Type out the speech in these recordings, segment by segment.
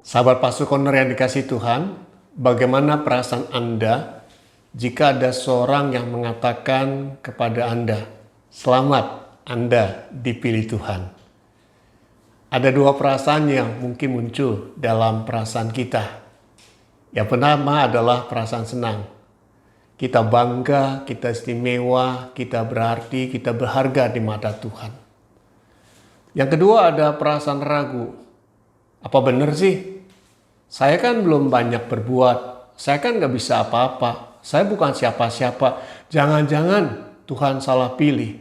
Sahabat Pastor Corner yang dikasihi Tuhan, bagaimana perasaan Anda jika ada seorang yang mengatakan kepada Anda, "Selamat, Anda dipilih Tuhan"? Ada dua perasaan yang mungkin muncul dalam perasaan kita. Yang pertama adalah perasaan senang. Kita bangga, kita istimewa, kita berarti, kita berharga di mata Tuhan. Yang kedua ada perasaan ragu. Apa benar sih? Saya kan belum banyak berbuat. Saya kan gak bisa apa-apa. Saya bukan siapa-siapa. Jangan-jangan Tuhan salah pilih.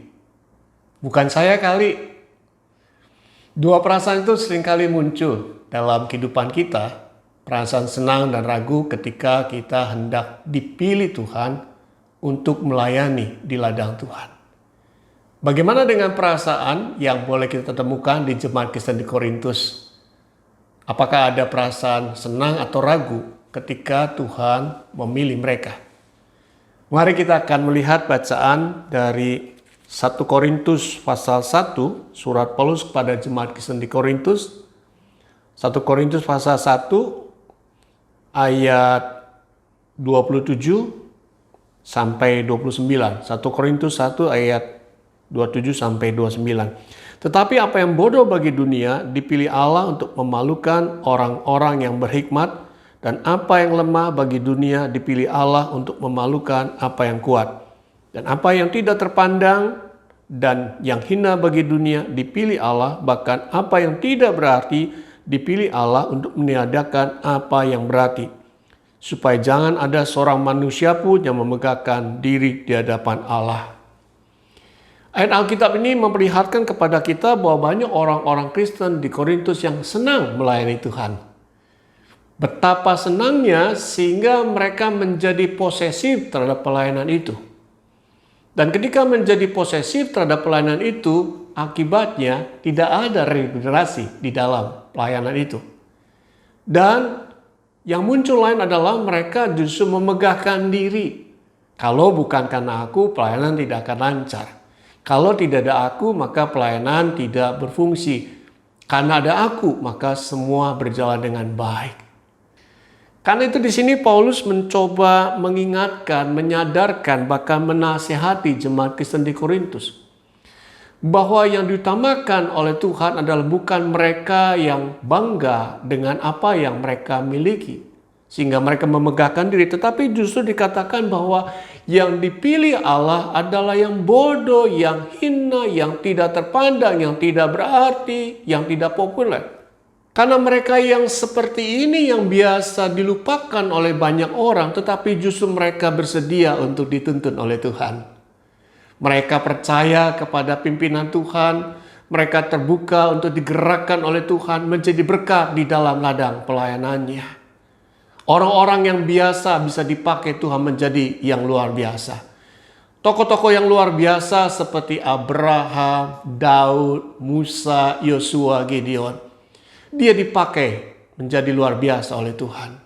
Bukan saya kali. Dua perasaan itu seringkali muncul dalam kehidupan kita. Perasaan senang dan ragu ketika kita hendak dipilih Tuhan untuk melayani di ladang Tuhan. Bagaimana dengan perasaan yang boleh kita temukan di jemaat Kristen di Korintus? Apakah ada perasaan senang atau ragu ketika Tuhan memilih mereka? Mari kita akan melihat bacaan dari 1 Korintus pasal 1, surat Paulus kepada jemaat Kristen di Korintus. 1 Korintus pasal 1 ayat 27 sampai 29. 1 Korintus 1 ayat 27 sampai 29. Tetapi apa yang bodoh bagi dunia dipilih Allah untuk memalukan orang-orang yang berhikmat, dan apa yang lemah bagi dunia dipilih Allah untuk memalukan apa yang kuat. Dan apa yang tidak terpandang dan yang hina bagi dunia dipilih Allah, bahkan apa yang tidak berarti dipilih Allah untuk meniadakan apa yang berarti. Supaya jangan ada seorang manusia pun yang memegahkan diri di hadapan Allah. Ayat Alkitab ini memperlihatkan kepada kita bahwa banyak orang-orang Kristen di Korintus yang senang melayani Tuhan. Betapa senangnya sehingga mereka menjadi posesif terhadap pelayanan itu. Dan ketika menjadi posesif terhadap pelayanan itu, akibatnya tidak ada regenerasi di dalam pelayanan itu. Dan yang muncul lain adalah mereka justru memegahkan diri. Kalau bukan karena aku, pelayanan tidak akan lancar. Kalau tidak ada aku, maka pelayanan tidak berfungsi. Karena ada aku, maka semua berjalan dengan baik. Karena itu di sini Paulus mencoba mengingatkan, menyadarkan, bahkan menasihati jemaat Kristen di Korintus. Bahwa yang diutamakan oleh Tuhan adalah bukan mereka yang bangga dengan apa yang mereka miliki, sehingga mereka memegahkan diri, tetapi justru dikatakan bahwa yang dipilih Allah adalah yang bodoh, yang hina, yang tidak terpandang, yang tidak berarti, yang tidak populer. Karena mereka yang seperti ini yang biasa dilupakan oleh banyak orang, tetapi justru mereka bersedia untuk dituntun oleh Tuhan. Mereka percaya kepada pimpinan Tuhan, mereka terbuka untuk digerakkan oleh Tuhan menjadi berkat di dalam ladang pelayanannya. Orang-orang yang biasa bisa dipakai Tuhan menjadi yang luar biasa. Tokoh-tokoh yang luar biasa seperti Abraham, Daud, Musa, Yosua, Gideon. Dia dipakai menjadi luar biasa oleh Tuhan.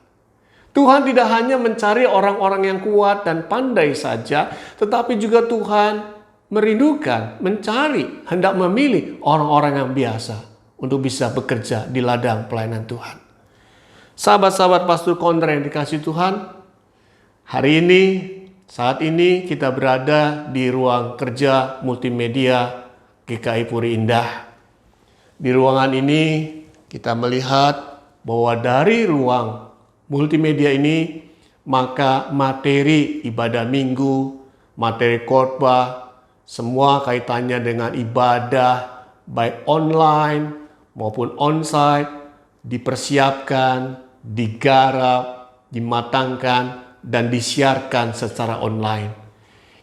Tuhan tidak hanya mencari orang-orang yang kuat dan pandai saja, tetapi juga Tuhan merindukan, mencari, hendak memilih orang-orang yang biasa untuk bisa bekerja di ladang pelayanan Tuhan. Sahabat-sahabat Pastor Corner yang dikasihi Tuhan, hari ini, saat ini kita berada di ruang kerja multimedia GKI Puri Indah. Di ruangan ini kita melihat bahwa dari ruang multimedia ini, maka materi ibadah minggu, materi khotbah, semua kaitannya dengan ibadah, baik online maupun onsite, dipersiapkan, digarap, dimatangkan, dan disiarkan secara online.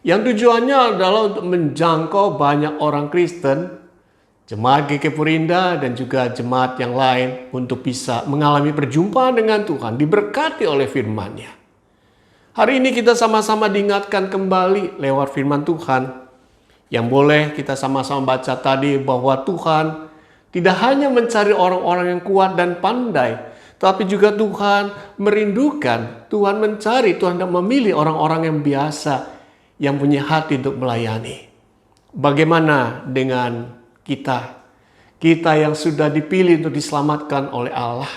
Yang tujuannya adalah untuk menjangkau banyak orang Kristen, jemaat GKI Puri Indah dan juga jemaat yang lain untuk bisa mengalami perjumpaan dengan Tuhan, diberkati oleh firman-Nya. Hari ini kita sama-sama diingatkan kembali lewat firman Tuhan, yang boleh kita sama-sama baca tadi bahwa Tuhan tidak hanya mencari orang-orang yang kuat dan pandai, tapi juga Tuhan merindukan, Tuhan mencari, Tuhan hendak memilih orang-orang yang biasa, yang punya hati untuk melayani. Bagaimana dengan kita? Kita yang sudah dipilih untuk diselamatkan oleh Allah.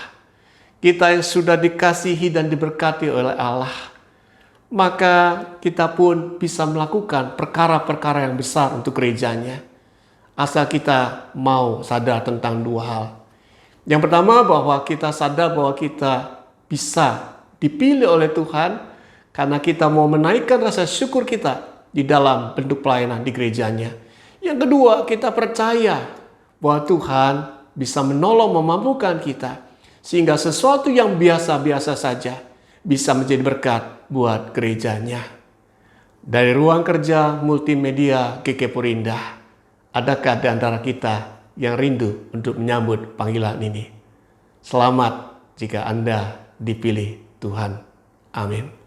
kita yang sudah dikasihi dan diberkati oleh Allah, maka kita pun bisa melakukan perkara-perkara yang besar untuk gerejanya. Asal kita mau sadar tentang dua hal. Yang pertama, bahwa kita sadar bahwa kita bisa dipilih oleh Tuhan karena kita mau menaikkan rasa syukur kita di dalam bentuk pelayanan di gerejanya. Yang kedua, kita percaya bahwa Tuhan bisa menolong, memampukan kita, sehingga sesuatu yang biasa-biasa saja bisa menjadi berkat buat gerejanya. Dari ruang kerja multimedia GK Purindah, adakah di antara kita yang rindu untuk menyambut panggilan ini? Selamat jika Anda dipilih Tuhan. Amin.